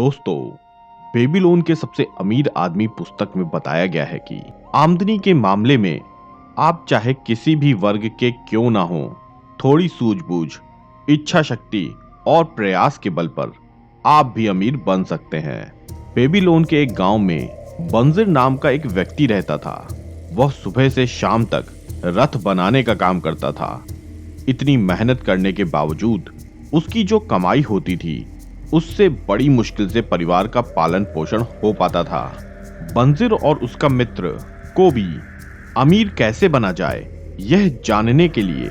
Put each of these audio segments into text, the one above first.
दोस्तों, बेबीलोन के सबसे अमीर आदमी पुस्तक में बताया गया है कि आमदनी के मामले में आप चाहे किसी भी वर्ग के क्यों ना हो, थोड़ी सूझबूझ, इच्छा शक्ति और प्रयास के बल पर आप भी अमीर बन सकते हैं। बेबीलोन के एक गांव में बंजिर नाम का एक व्यक्ति रहता था। वह सुबह से शाम तक रथ बनाने का काम करता था। इतनी मेहनत करने के बावजूद उसकी जो कमाई होती थी उससे बड़ी मुश्किल से परिवार का पालन पोषण हो पाता था। बंजिर और उसका मित्र कोबी अमीर कैसे बना जाए यह जानने के लिए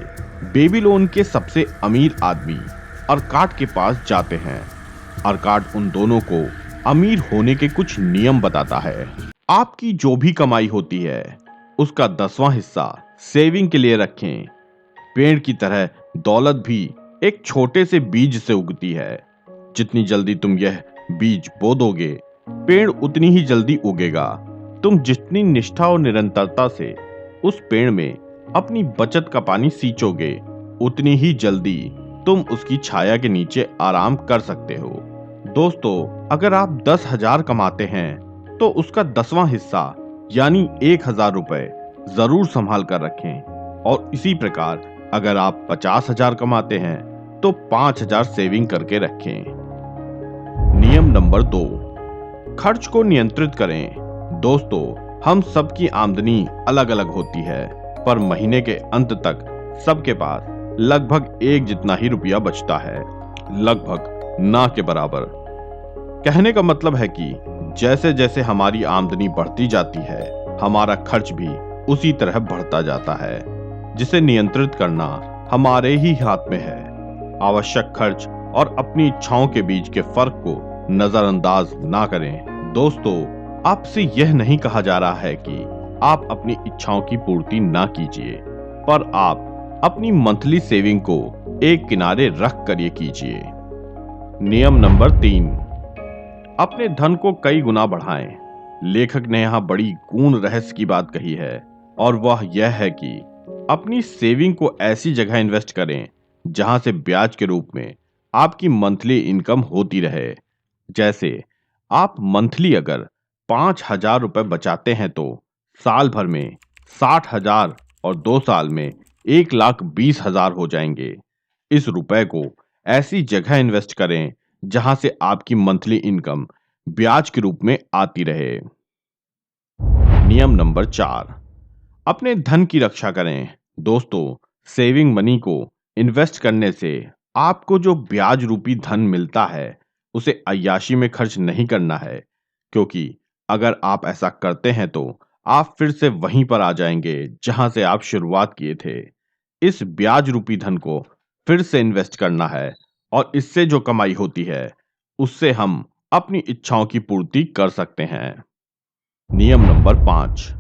बेबीलोन के सबसे अमीर आदमी अरकाट के पास जाते हैं। अरकाट उन दोनों को अमीर होने के कुछ नियम बताता है। आपकी जो भी कमाई होती है उसका 10वां हिस्सा सेविंग के लिए रखें। पेड़ की तरह दौलत भी एक छोटे से बीज से उगती है। जितनी जल्दी तुम यह बीज बो दोगे, पेड़ उतनी ही जल्दी उगेगा। तुम जितनी निष्ठा और निरंतरता से उस पेड़ में अपनी बचत का पानी सींचोगे, उतनी ही जल्दी तुम उसकी छाया के नीचे आराम कर सकते हो। दोस्तों, अगर आप 10,000 कमाते हैं तो उसका 10वां हिस्सा यानी 1,000 रुपए जरूर संभाल कर रखें। और इसी प्रकार अगर आप 50,000 कमाते हैं तो 5,000 सेविंग करके रखें। नियम नंबर 2, खर्च को नियंत्रित करें। दोस्तों, हम सबकी आमदनी अलग अलग होती है, पर महीने के अंत तक सबके पास लगभग एक जितना ही रुपया बचता है, लगभग ना के बराबर। कहने का मतलब है कि जैसे जैसे हमारी आमदनी बढ़ती जाती है, हमारा खर्च भी उसी तरह बढ़ता जाता है, जिसे नियंत्रित करना हमारे ही हाथ में है। आवश्यक खर्च और अपनी इच्छाओं के बीच के फर्क को नजरअंदाज ना करें। दोस्तों, आपसे यह नहीं कहा जा रहा है कि आप अपनी इच्छाओं की पूर्ति ना कीजिए, पर आप अपनी मंथली सेविंग को एक किनारे रख कर ये कीजिए। नियम नंबर 3, अपने धन को कई गुना बढ़ाएं। लेखक ने यहाँ बड़ी गूढ़ रहस्य की बात कही है, और वह यह है कि अपनी सेविंग को ऐसी जगह इन्वेस्ट करें जहां से ब्याज के रूप में आपकी मंथली इनकम होती रहे। जैसे आप मंथली अगर 5,000 रुपए बचाते हैं तो साल भर में 60,000 और 2 साल में 1,20,000 हो जाएंगे। इस रुपए को ऐसी जगह इन्वेस्ट करें जहां से आपकी मंथली इनकम ब्याज के रूप में आती रहे। नियम नंबर 4, अपने धन की रक्षा करें। दोस्तों, सेविंग मनी को इन्वेस्ट करने से आपको जो ब्याज रूपी धन मिलता है उसे अय्याशी में खर्च नहीं करना है, क्योंकि अगर आप ऐसा करते हैं तो आप फिर से वहीं पर आ जाएंगे जहां से आप शुरुआत किए थे। इस ब्याज रूपी धन को फिर से इन्वेस्ट करना है, और इससे जो कमाई होती है उससे हम अपनी इच्छाओं की पूर्ति कर सकते हैं। नियम नंबर 5,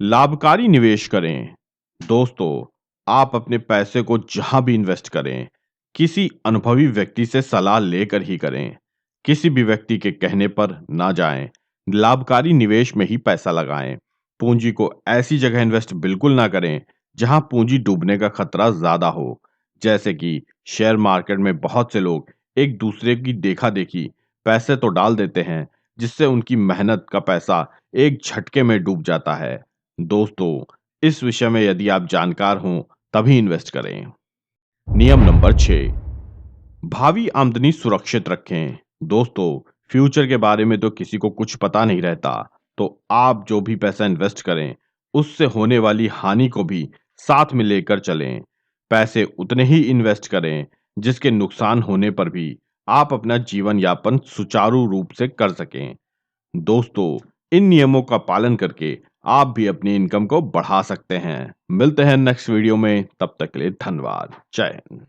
लाभकारी निवेश करें। दोस्तों, आप अपने पैसे को जहां भी इन्वेस्ट करें, किसी अनुभवी व्यक्ति से सलाह लेकर ही करें। किसी भी व्यक्ति के कहने पर ना जाएं। लाभकारी निवेश में ही पैसा लगाएं। पूंजी को ऐसी जगह इन्वेस्ट बिल्कुल ना करें जहां पूंजी डूबने का खतरा ज्यादा हो। जैसे कि शेयर मार्केट में बहुत से लोग एक दूसरे की देखा देखी पैसे तो डाल देते हैं, जिससे उनकी मेहनत का पैसा एक झटके में डूब जाता है। दोस्तों, इस विषय में यदि आप जानकार हों तभी इन्वेस्ट करें। नियम नंबर 6, भावी आमदनी सुरक्षित रखें। दोस्तों, फ्यूचर के बारे में तो किसी को कुछ पता नहीं रहता, तो आप जो भी पैसा इन्वेस्ट करें उससे होने वाली हानि को भी साथ में लेकर चलें। पैसे उतने ही इन्वेस्ट करें जिसके नुकसान होने पर भी आप अपना जीवन यापन सुचारू रूप से कर सकें। दोस्तों, इन नियमों का पालन करके आप भी अपनी इनकम को बढ़ा सकते हैं। मिलते हैं नेक्स्ट वीडियो में, तब तक के लिए धन्यवाद। जय हिंद।